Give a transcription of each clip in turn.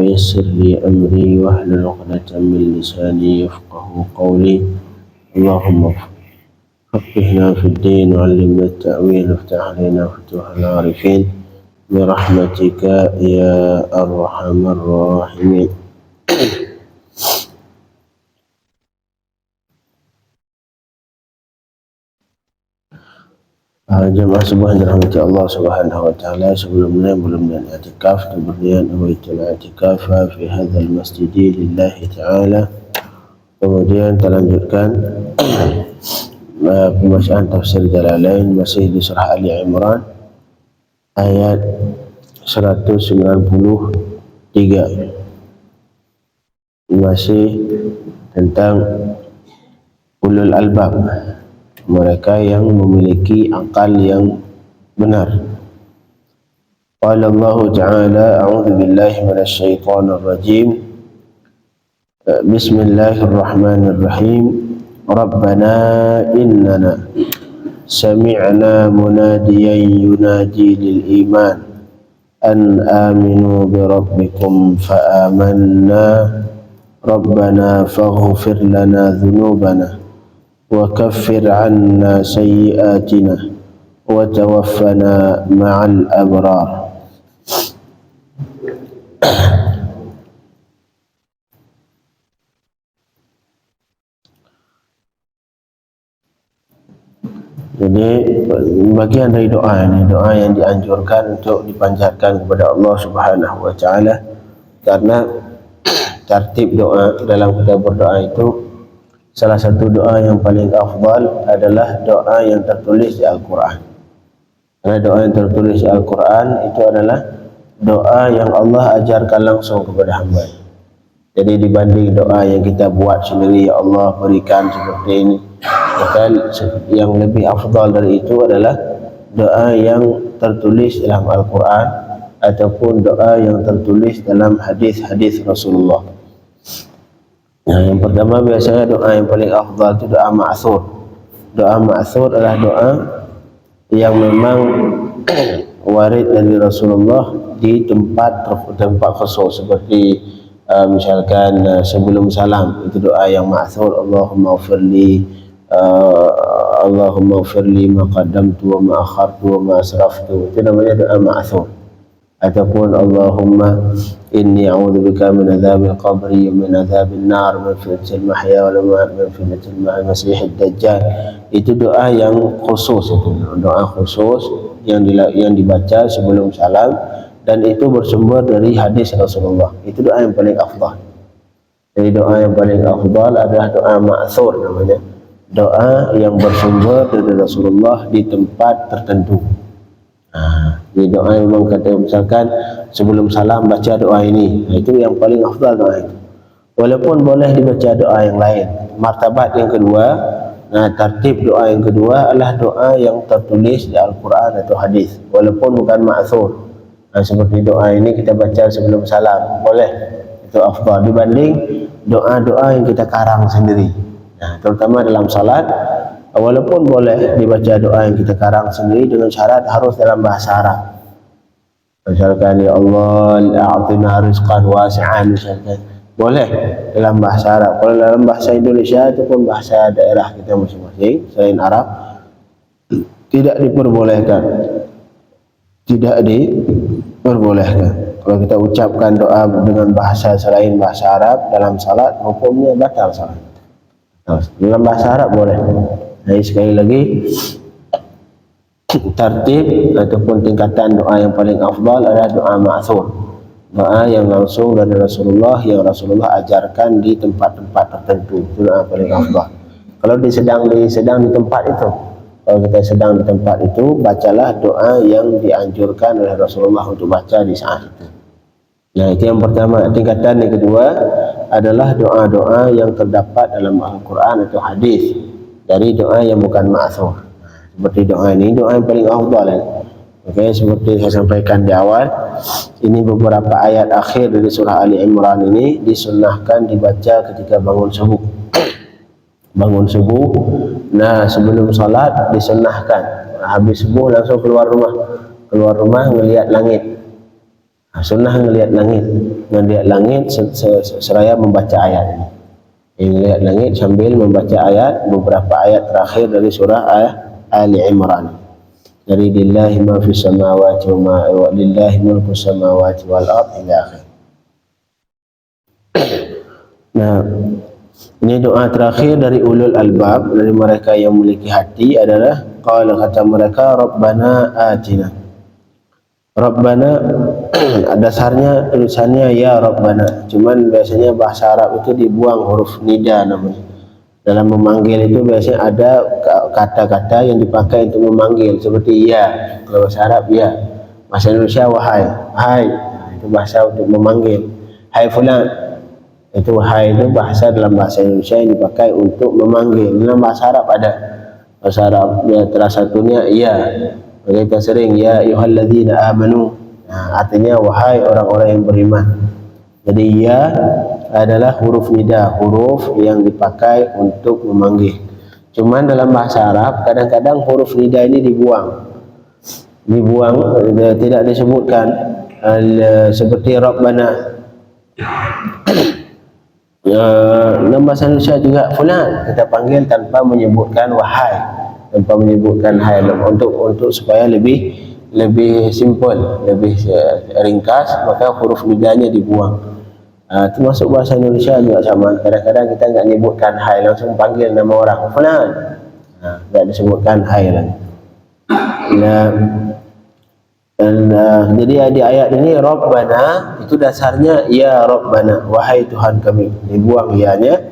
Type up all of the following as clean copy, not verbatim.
ويسر لي أمري واحلل عقدة من لساني يفقه قولي. اللهم فقهنا في الدين وعلمنا التأويل وافتح علينا فتوح العارفين برحمتك يا أرحم الراحمين. Jemaah subuh yang dirahmati Allah Subhanahu wa taala, sebelumnya belum i'tikaf dan berniat nawaitul i'tikaf fi hadzal masjid lillahi taala. Kemudian kita lanjutkan pembacaan tafsir Jalalain masih di surah Ali Imran ayat 193, masih tentang ulul albab, mereka yang memiliki akal yang benar. Qala Allah Ta'ala, a'udzu billahi minasy syaithanir rajim. Bismillahirrahmanirrahim. Rabbana innana sami'na munadiyan yunadi lil iman an aminu bi rabbikum fa amanna. Rabbana faghfir lana dhunubana wa kaffir 'anna sayyi'atina wa tawaffana ma'al abrar. Jadi bagian dari doa ini, doa yang dianjurkan untuk dipanjatkan kepada Allah Subhanahu wa taala, karena tertib doa dalam kita berdoa itu, salah satu doa yang paling afdal adalah doa yang tertulis di Al-Quran. Karena doa yang tertulis di Al-Quran itu adalah doa yang Allah ajarkan langsung kepada hamba. Jadi dibanding doa yang kita buat sendiri, ya Allah berikan seperti ini, maka yang lebih afdal dari itu adalah doa yang tertulis dalam Al-Quran ataupun doa yang tertulis dalam hadis-hadis Rasulullah. Nah, yang pertama biasanya doa yang paling afdal itu doa ma'thur. Doa ma'thur adalah doa yang memang warid dari Rasulullah di tempat khusus, seperti misalkan sebelum salam, itu doa yang ma'thur. Allahumma ghfirli ma qaddamtu wa ma akhartu wa ma asraftu, itu namanya doa ma'thur. Ataupun Allahumma inni a'udzubika min adzabil qabri wa min adzabil nar wa min fitnatil mahya wal mamat wa min fitnatil masiihid dajjal. Itu doa yang khusus, itu doa khusus yang dibaca sebelum salam, dan itu bersumber dari hadis Rasulullah. Itu doa yang paling afdal. Jadi doa yang paling afdal adalah doa ma'thur namanya, doa yang bersumber dari Rasulullah di tempat tertentu. Ini doa yang memang kata, misalkan sebelum salam baca doa ini, itu yang paling afdal doa itu. Walaupun boleh dibaca doa yang lain. Martabat yang kedua, tertib doa yang kedua adalah doa yang tertulis di Al-Quran atau hadis, walaupun bukan ma'thur. Seperti doa ini kita baca sebelum salam, boleh, itu afdal dibanding doa-doa yang kita karang sendiri. Terutama dalam salat, walaupun boleh dibaca doa yang kita karang sendiri dengan syarat harus dalam bahasa Arab. Misalkan ya Allah a'tina rizqan wasi'an, misalkan boleh dalam bahasa Arab. Kalau dalam bahasa Indonesia ataupun bahasa daerah kita masing-masing selain Arab, tidak diperbolehkan. Tidak diperbolehkan. Kalau kita ucapkan doa dengan bahasa selain bahasa Arab dalam salat, hukumnya batal salat. Dalam bahasa Arab boleh. Jadi sekali lagi, tertib ataupun tingkatan doa yang paling afdal adalah doa ma'thur, doa yang langsung dari Rasulullah, yang Rasulullah ajarkan di tempat-tempat tertentu. Itu doa paling afdal. Kalau sedang di tempat itu, kalau kita sedang di tempat itu, bacalah doa yang dianjurkan oleh Rasulullah untuk baca di saat itu. Nah, itu yang pertama. Tingkatan yang kedua adalah doa-doa yang terdapat dalam Al-Quran atau hadis, dari doa yang bukan ma'thur. Seperti doa ini, doa yang paling afdal. Oke, seperti saya sampaikan di awal, ini beberapa ayat akhir dari surah Ali Imran ini disunnahkan dibaca ketika bangun subuh. Bangun subuh, sebelum salat disunnahkan. Habis subuh langsung keluar rumah melihat langit. Sunnah ngelihat langit. melihat langit seraya membaca ayat ini. Melihat langit sambil membaca ayat, beberapa ayat terakhir dari surah Ali Imran. Dari lillahi ma fis samawati wa lillahi mulku samawati wal ardh ila akhir. Nah, ini doa terakhir dari ulul albab, dari mereka yang memiliki hati adalah qala, kata mereka, Rabbana atina. Rabbana dasarnya tulisannya ya Rabbana, cuman biasanya bahasa Arab itu dibuang huruf nida namanya. Dalam memanggil itu biasanya ada kata-kata yang dipakai untuk memanggil, seperti ya, kalau bahasa Arab ya, bahasa Indonesia wahai, hai, itu bahasa untuk memanggil. Hai fulan, itu hai itu bahasa dalam bahasa Indonesia yang dipakai untuk memanggil. Dalam bahasa Arab ada, bahasa Arab ya, salah satunya ya, kita sering ya ayyuhalladzina amanu, nah, artinya wahai orang-orang yang beriman. Jadi ya adalah huruf nida, huruf yang dipakai untuk memanggil. Cuman dalam bahasa Arab kadang-kadang huruf nida ini dibuang, tidak disebutkan, seperti Rabbana. Dalam bahasa Indonesia juga fulan kita panggil tanpa menyebutkan wahai, tanpa menyebutkan hai, untuk supaya lebih simple, lebih ringkas, maka huruf nidanya dibuang. Termasuk bahasa Indonesia juga sama, kadang-kadang kita nggak menyebutkan hai, langsung panggil nama orang fulan, nggak disebutkan hai lagi. Jadi di ayat ini Rabbana itu dasarnya ya Rabbana, wahai Tuhan kami, dibuang ya-nya.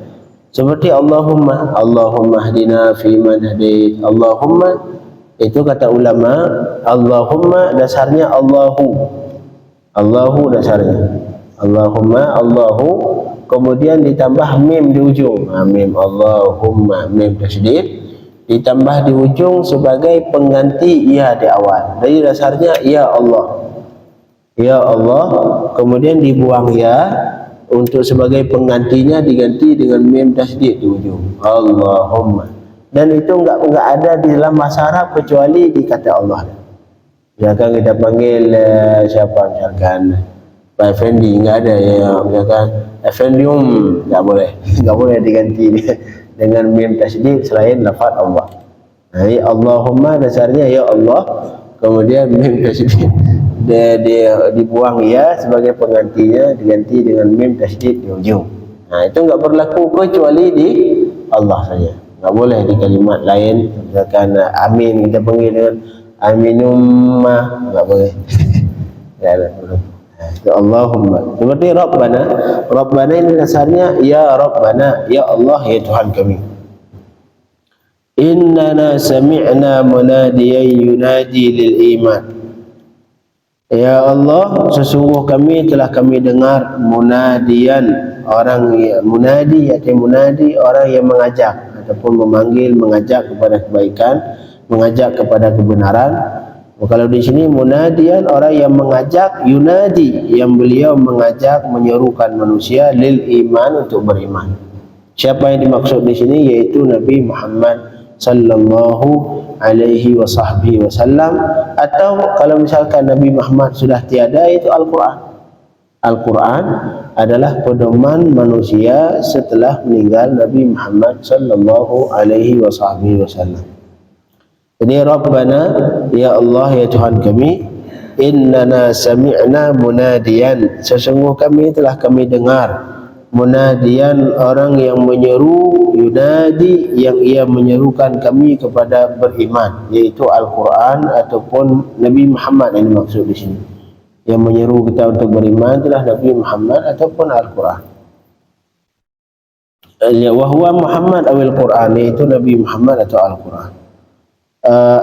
Seperti Allahumma, Allahumma hdina fi man hadait. Allahumma itu kata ulama, Allahumma dasarnya Allahu dasarnya Allahumma, Allahu, kemudian ditambah mim di ujung, mim Allahumma, mim tasydid ditambah di ujung sebagai pengganti ya di awal. Jadi dasarnya ya Allah, ya Allah, kemudian dibuang ya, untuk sebagai penggantinya diganti dengan mim tasydid di ujung, Allahumma. Dan itu enggak ada di dalam bahasa Arab kecuali di kata Allah. Misalkan kita panggil siapa, misalkan Pak Effendi, enggak ada ya, misalkan Effendium, enggak boleh diganti dengan mim tasydid selain lafaz Allah. Jadi Allahumma dasarnya ya Allah, kemudian mim tasydid dibuang ya sebagai penggantinya, diganti dengan mim tasydid di ujung. Nah, itu enggak berlaku kecuali di Allah saja. Enggak boleh di kalimat lain, misalkan amin kita panggil dengan aminumma, enggak boleh. Ya, ya Allahumma. Seperti Rabbana ini dasarnya ya Rabbana, ya Allah, ya Tuhan kami. Innana sami'na munadiyan yunadi lil iman. Ya Allah, sesungguh kami telah kami dengar munadian, orang yang munadi, yaitu munadi orang yang mengajak ataupun memanggil, mengajak kepada kebaikan, mengajak kepada kebenaran. Kalau di sini munadian orang yang mengajak, yunadi yang beliau mengajak, menyerukan manusia lil iman, untuk beriman. Siapa yang dimaksud di sini? Yaitu Nabi Muhammad sallallahu alaihi wasallam, atau kalau misalkan Nabi Muhammad sudah tiada, itu Al-Qur'an. Al-Qur'an adalah pedoman manusia setelah meninggal Nabi Muhammad sallallahu alaihi wasallam. Jadi Rabbana, ya Allah, ya Tuhan kami, innana sami'na munadiyan, sesungguh kami telah kami dengar, munadian orang yang menyeru, yunadi yang ia menyerukan kami kepada beriman, yaitu Al-Qur'an ataupun Nabi Muhammad yang dimaksud di sini. Yang menyeru kita untuk beriman adalah Nabi Muhammad ataupun Al-Qur'an. Wa huwa Muhammad awil Qur'an, yaitu Nabi Muhammad atau Al-Qur'an.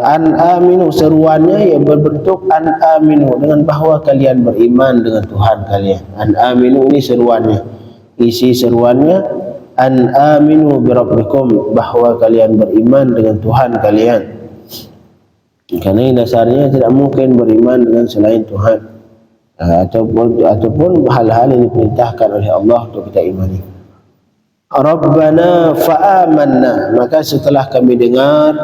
An aminu, seruannya yang berbentuk an aminu, dengan bahwa kalian beriman dengan Tuhan kalian. An aminu ini seruannya, isi seruannya an aminu bi rabbikum, bahwa kalian beriman dengan Tuhan kalian. Karena dasarnya tidak mungkin beriman dengan selain Tuhan, ataupun hal-hal yang diperintahkan oleh Allah untuk kita imani. Rabbana fa'amanna, maka setelah kami dengar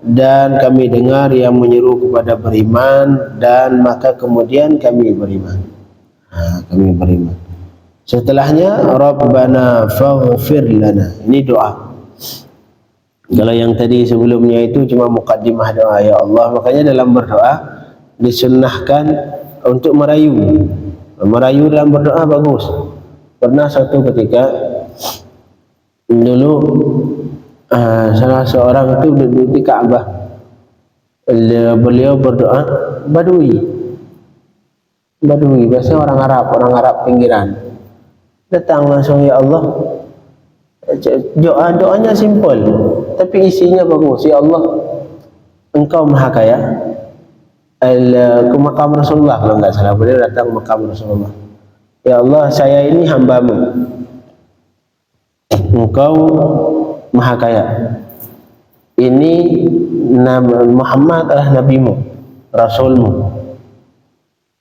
dan kami dengar yang menyeru kepada beriman, dan maka kemudian kami beriman. Kami beriman. Setelahnya Rabbana faghfir lana. Ini doa. Kalau yang tadi sebelumnya itu cuma mukaddimah doa ya Allah, makanya dalam berdoa disunnahkan untuk merayu. Merayu dalam berdoa bagus. Pernah suatu ketika dulu salah seorang itu duduk di Ka'bah. Beliau berdoa Badui, biasa orang Arab pinggiran. Datang langsung, ya Allah, doanya simpel tapi isinya bagus. Ya Allah, Engkau Maha Kaya. Ke makam Rasulullah kalau enggak salah, beliau datang ke makam Rasulullah. Ya Allah, saya ini hamba-Mu, Engkau Maha Kaya. Ini Muhammad adalah Nabi-Mu, Rasul-Mu.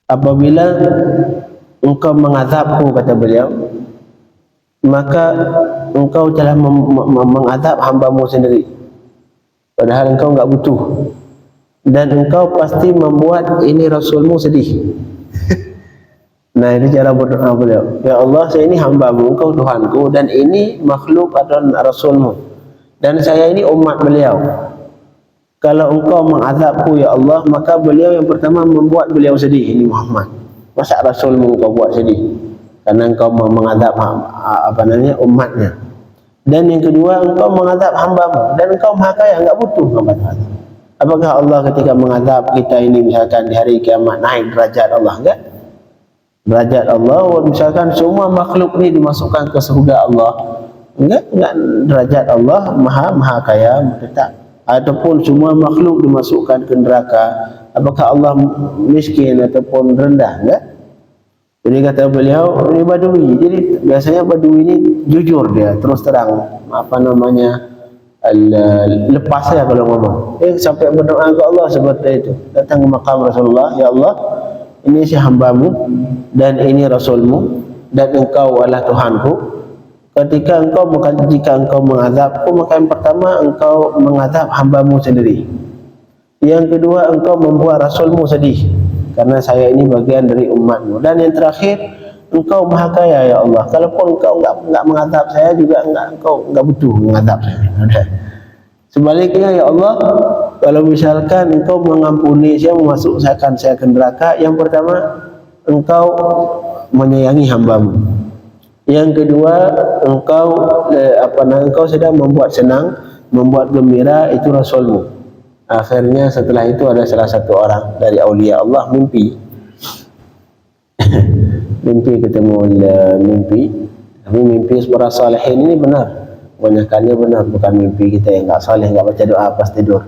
Apabila Engkau mengazabku, kata beliau, maka Engkau telah mengazab hamba-Mu sendiri, padahal Engkau enggak butuh. Dan Engkau pasti membuat ini Rasul-Mu sedih. Nah, ini cara berdoa beliau. Ya Allah, saya ini hamba-Mu, Engkau Tuhanku, dan ini makhluk adalah Rasul-Mu, dan saya ini umat beliau. Kalau Engkau mengazabku ya Allah, maka beliau yang pertama membuat beliau sedih, ini Muhammad. Masa Rasul-Mu Engkau buat sedih? Karena Engkau mengazab umatnya. Dan yang kedua, Engkau mengazab hamba-Mu, dan Engkau Maha Kaya, enggak butuh kepada. Apakah Allah ketika mengazab kita ini misalkan di hari kiamat naik derajat Allah? Enggak. Derajat Allah, misalkan semua makhluk ini dimasukkan ke surga Allah, enggak derajat Allah Maha Kaya tetap. Ataupun semua makhluk dimasukkan ke neraka, apakah Allah miskin ataupun rendah? Enggak. Jadi kata beliau, ini Badui. Jadi biasanya Badui ini jujur, dia terus terang lepas saya kalau ngomong. Sampai berdoa ke Allah seperti itu. Datang ke makam Rasulullah, ya Allah, ini si hamba-Mu dan ini Rasul-Mu, dan Engkau adalah Tuhanku. Jika Engkau mengazabku, maka yang pertama Engkau mengazab hamba-Mu sendiri. Yang kedua, Engkau membuat Rasul-Mu sedih, karena saya ini bagian dari umat-Mu. Dan yang terakhir, Engkau Maha Kaya ya Allah. Kalaupun Engkau enggak mengazab saya juga, Engkau enggak butuh mengazab saya. Sebaliknya ya Allah, kalau misalkan Engkau mengampuni saya, memasukkan saya ke neraka, yang pertama Engkau menyayangi hamba-Mu. Yang kedua, Engkau sedang membuat senang, membuat gembira itu Rasul-Mu. Akhirnya setelah itu ada salah satu orang dari aulia Allah mimpi ketemu tapi mimpi para salihin ini benar, kebanyakannya benar, bukan mimpi kita yang enggak saleh, enggak baca doa pas tidur.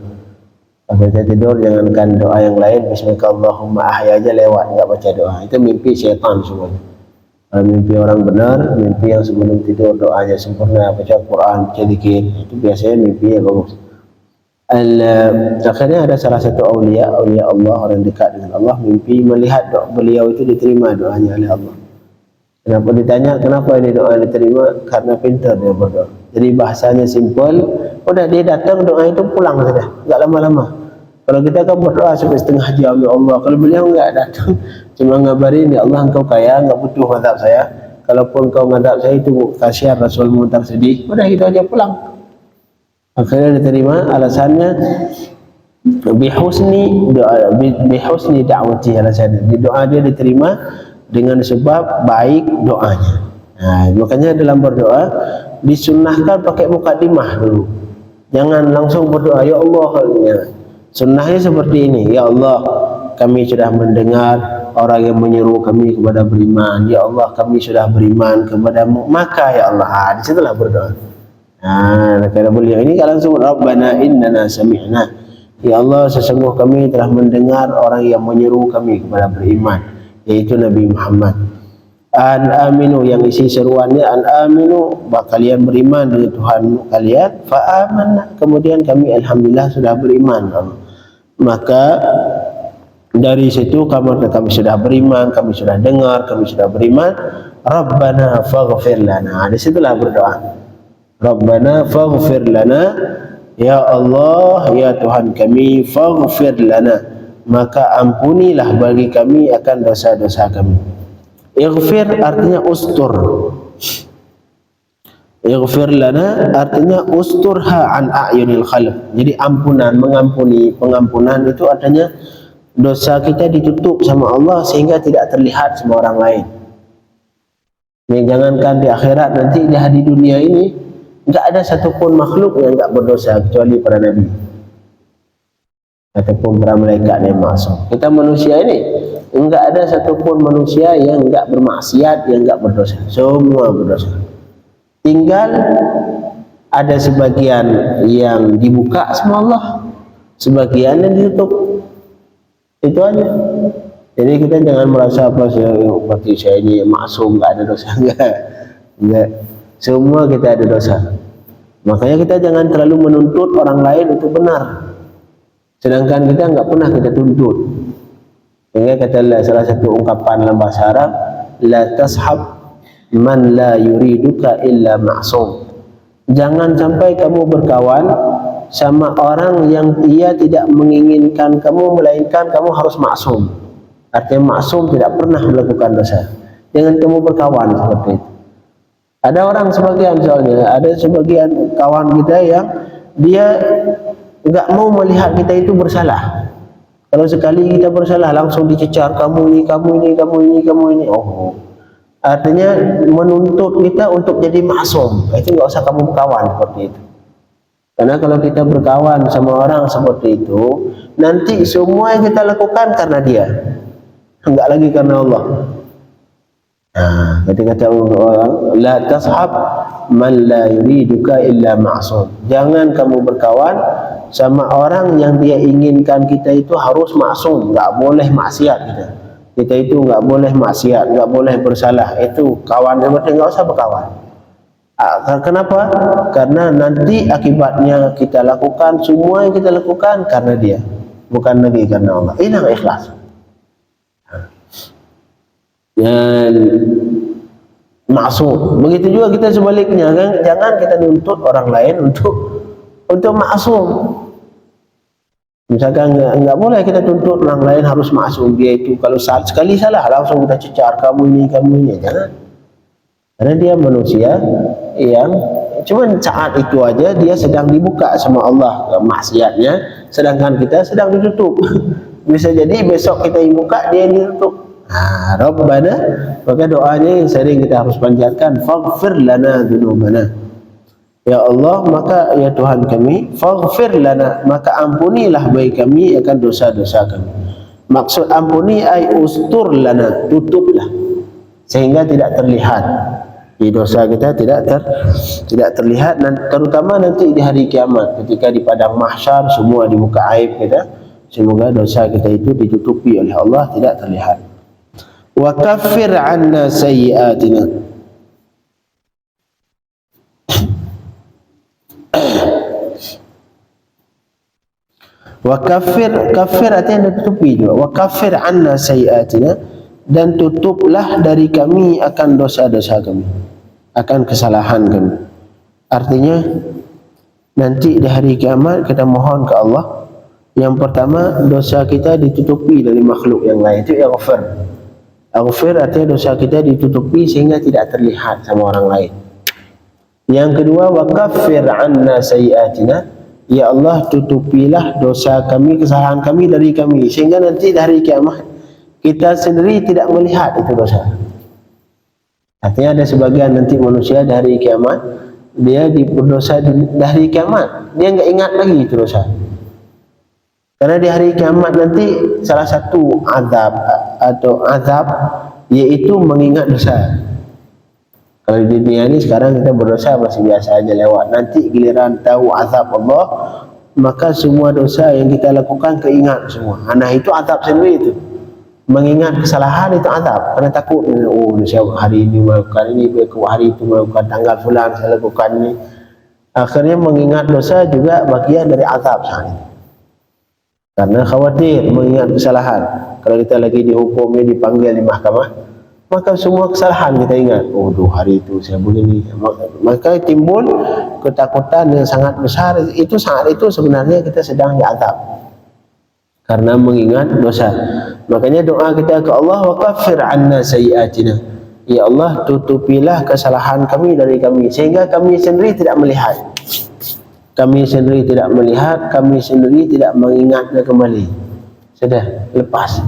Pas tidur jangankan doa yang lain, bismillahirrahmanirrahim ahya aja lewat, enggak baca doa, itu mimpi syaitan semuanya. Kalau mimpi orang benar, mimpi yang sebelum tidur doanya sempurna, baca Quran, baca zikir, itu biasanya mimpi yang bagus. Akhirnya ada salah satu aulia Allah, orang dekat dengan Allah, mimpi melihat beliau itu diterima doanya oleh Allah. Kenapa ditanya kenapa ini doa diterima? Karena pintar dia berdoa. Jadi bahasanya simpel, udah dia datang doa itu pulang saja, enggak lama-lama. Kalau kita kan berdoa sampai setengah jam, ya Allah. Kalau beliau enggak datang, cuma ngabarin, ya Allah Engkau kaya, enggak butuh ngadab saya. Kalaupun Engkau ngadab saya itu kasihan Rasul-Mu tersedih, udah gitu aja pulang. Akhirnya diterima, alasannya bihusni da'wati, alasannya di doa dia diterima dengan sebab baik doanya. Nah, makanya dalam berdoa disunnahkan pakai mukaddimah dulu, jangan langsung berdoa ya Allah. Sunnahnya seperti ini, ya Allah, kami sudah mendengar orang yang menyeru kami kepada beriman, ya Allah kami sudah beriman kepadamu, maka ya Allah, di situlah berdoa. Kata beliau ini kalau langsung Rabbana innana sami'na, ya Allah sesungguh kami telah mendengar orang yang menyeru kami kepada beriman, yaitu Nabi Muhammad. An aminu, yang isi seruannya an aminu, kalian beriman dengan Tuhan kalian, fa amanna, kemudian kami alhamdulillah sudah beriman. Maka dari situ kami sudah beriman, kami sudah dengar, kami sudah beriman. Rabbana faghfir lana, di situlah berdoa. Rabbana faghfir lana, ya Allah ya Tuhan kami, faghfir lana, maka ampunilah bagi kami akan dosa-dosa kami. Ighfir artinya ustur. Ighfir lana artinya usturha an a'yunil khalq. Jadi ampunan, mengampuni. Pengampunan itu artinya dosa kita ditutup sama Allah sehingga tidak terlihat sama orang lain. Ini jangankan di akhirat, nanti di dunia ini enggak ada satupun makhluk yang enggak berdosa kecuali para nabi ataupun para malaikat yang maksum. Kita manusia ini enggak ada satupun manusia yang enggak bermaksiat, yang enggak berdosa. Semua berdosa. Tinggal ada sebagian yang dibuka sama Allah, sebagian yang ditutup. Itu aja. Jadi kita jangan merasa apa seperti saya ini maksum, enggak ada dosa. Enggak. Semua kita ada dosa. Makanya kita jangan terlalu menuntut orang lain untuk benar, sedangkan kita enggak pernah kita tuntut. Sehingga kata salah satu ungkapan dalam bahasa Arab, la tashab man la yuriduka illa ma'sum. Jangan sampai kamu berkawan sama orang yang ia tidak menginginkan kamu, melainkan kamu harus maksum. Artinya maksum tidak pernah melakukan dosa. Jangan kamu berkawan seperti itu. Ada orang sebagian, soalnya ada sebagian kawan kita yang dia enggak mau melihat kita itu bersalah. Kalau sekali kita bersalah langsung dicecar, kamu ini, kamu ini, kamu ini, kamu ini. Oh, artinya menuntut kita untuk jadi maksum. Itu enggak usah kamu berkawan seperti itu. Karena kalau kita berkawan sama orang seperti itu, nanti semua yang kita lakukan karena dia, enggak lagi karena Allah. Nah, ketika kata orang, la tashab man la yuriduka illa ma'sum. Jangan kamu berkawan sama orang yang dia inginkan kita itu harus maksum, enggak boleh maksiat kita. Kita itu enggak boleh maksiat, enggak boleh bersalah. Itu kawan yang berarti enggak usah berkawan. Kenapa? Karena nanti akibatnya kita lakukan semua yang kita lakukan karena dia, bukan lagi karena Allah. Hilang ikhlas. Dan maksum. Begitu juga kita sebaliknya, kan? Jangan kita nuntut orang lain untuk maksum. Misalkan enggak boleh kita tuntut orang lain harus maksum. Dia itu kalau sekali salah langsung kita cecar, kamu ini, jangan. Karena dia manusia yang cuma saat itu aja dia sedang dibuka sama Allah maksiatnya, sedangkan kita sedang ditutup. Bisa jadi besok kita yang buka, dia yang ditutup. Rabbana, maka doanya yang sering kita harus panjatkan, faghfir lana dzunubana. Ya Allah, maka ya Tuhan kami, faghfir lana, maka ampunilah bagi kami akan dosa-dosa kami. Maksud ampuni ay ustur lana, tutuplah sehingga tidak terlihat. Di dosa kita tidak terlihat, dan terutama nanti di hari kiamat ketika di padang mahsyar semua dibuka aib kita. Semoga dosa kita itu ditutupi oleh Allah, tidak terlihat. Wa kaffir 'anna sayyi'atina. Wa kaffir artinya tutupi juga. Wa kaffir 'anna sayyi'atina, dan tutuplah dari kami akan dosa-dosa kami, akan kesalahan kami. Artinya nanti di hari kiamat kita mohon ke Allah, yang pertama dosa kita ditutupi dari makhluk yang lain, itu ighfar. Ighfar artinya dosa kita ditutupi sehingga tidak terlihat sama orang lain. Yang kedua, wa kaffir 'anna sayyi'atina, ya Allah tutupilah dosa kami, kesalahan kami dari kami, sehingga nanti di hari kiamat kita sendiri tidak melihat itu dosa. Artinya ada sebagian nanti manusia di hari kiamat dia berdosa di hari kiamat, dia enggak ingat lagi itu dosa. Karena di hari kiamat nanti salah satu azab yaitu mengingat dosa. Kalau di dunia ini sekarang kita berdosa masih biasa aja lewat. Nanti giliran tahu azab Allah, maka semua dosa yang kita lakukan keingat semua. Nah itu azab sendiri itu. Mengingat kesalahan itu azab. Karena takut, oh saya hari ini melakukan ini, hari itu melakukan tanggal fulan saya lakukan ini. Akhirnya mengingat dosa juga bagian dari azab saat itu. Karena khawatir mengingat kesalahan. Kalau kita lagi dihukumnya, dipanggil di mahkamah, maka semua kesalahan kita ingat. Oh, hari itu saya begini. Maka timbul ketakutan yang sangat besar. Saat itu sebenarnya kita sedang diazab. karena mengingat dosa. Makanya doa kita ke Allah, wa kaffir anna sayyi'atina, ya Allah tutupilah kesalahan kami dari kami, sehingga kami sendiri tidak melihat, kami sendiri tidak melihat, kami sendiri tidak mengingatnya kembali. Sudah lepas.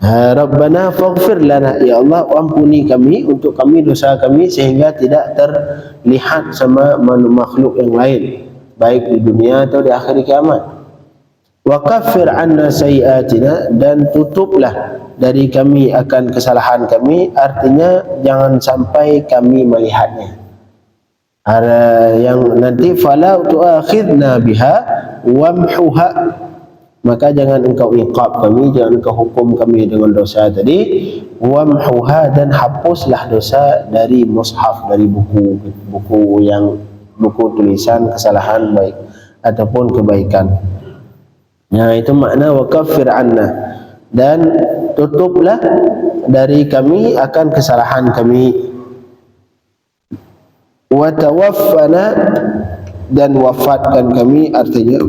Rabbana faghfir lana, ya Allah ampuni kami untuk kami dosa kami, sehingga tidak terlihat sama makhluk yang lain, baik di dunia atau di akhir kiamat. Wa kaffir anna sayyi'atina, dan tutuplah dari kami akan kesalahan kami, artinya jangan sampai kami melihatnya. Ada yang nanti fala tu'akhidna biha wamhuha, maka jangan engkau iqab kami, jangan engkau hukum kami dengan dosa tadi. Wamhuha, dan hapuslah dosa dari mushaf, dari buku yang buku tulisan kesalahan baik ataupun kebaikan. Nah, itu makna wa kaffir anna, dan tutuplah dari kami akan kesalahan kami. Wa tawaffana, dan wafatkan kami, artinya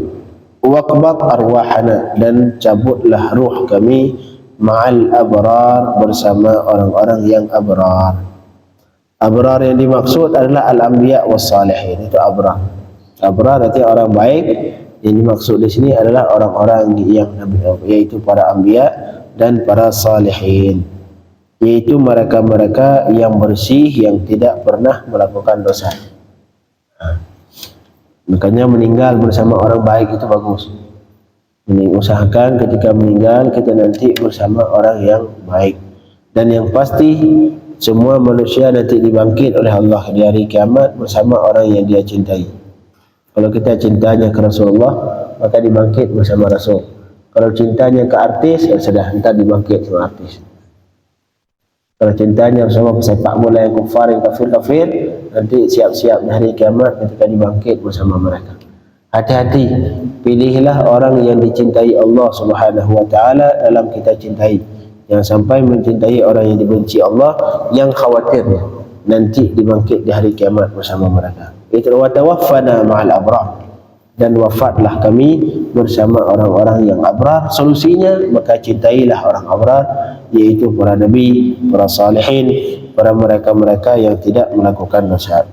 waqbad arwahana, dan cabutlah ruh kami, ma'al abrar, bersama orang-orang yang abrar. Abrar yang dimaksud adalah al-anbiya was salihin, itu abrar. Abrar artinya orang baik. Yang dimaksud di sini adalah orang-orang yang yaitu para anbiya dan para salihin, yaitu mereka-mereka yang bersih, yang tidak pernah melakukan dosa. Makanya meninggal bersama orang baik itu bagus. Usahakan ketika meninggal kita nanti bersama orang yang baik. Dan yang pasti semua manusia nanti dibangkit oleh Allah di hari kiamat bersama orang yang dia cintai. Kalau kita cintanya ke Rasulullah, maka dibangkit bersama Rasul. Kalau cintanya ke artis, ya sudah, entar dibangkit sama artis. Kalau cintanya bersama pesepak bola yang kufar, yang kafir-kafir, nanti siap-siap di hari kiamat ketika dibangkit bersama mereka. Hati-hati, pilihlah orang yang dicintai Allah Subhanahu wa taala dalam kita cintai. Jangan sampai mencintai orang yang dibenci Allah, yang khawatirnya nanti dibangkit di hari kiamat bersama mereka. Itu wa tawaffana ma'al abrar, dan wafatlah kami bersama orang-orang yang abrar. Solusinya maka cintailah orang abrar, yaitu para nabi, para salihin, para mereka-mereka yang tidak melakukan dosa.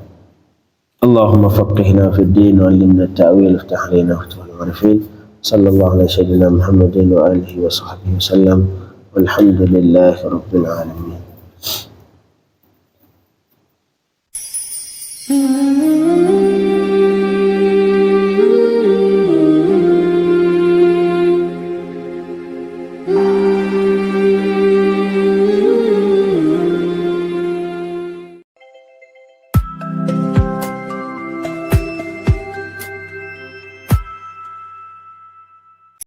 Allahumma faqihna fid din wa 'allimna at-ta'wil, iftah lana futuhal arifin. Sallallahu alaihi wasallam Muhammadin wa alihi wa sahbihi wasallam. Walhamdulillahi rabbil alamin.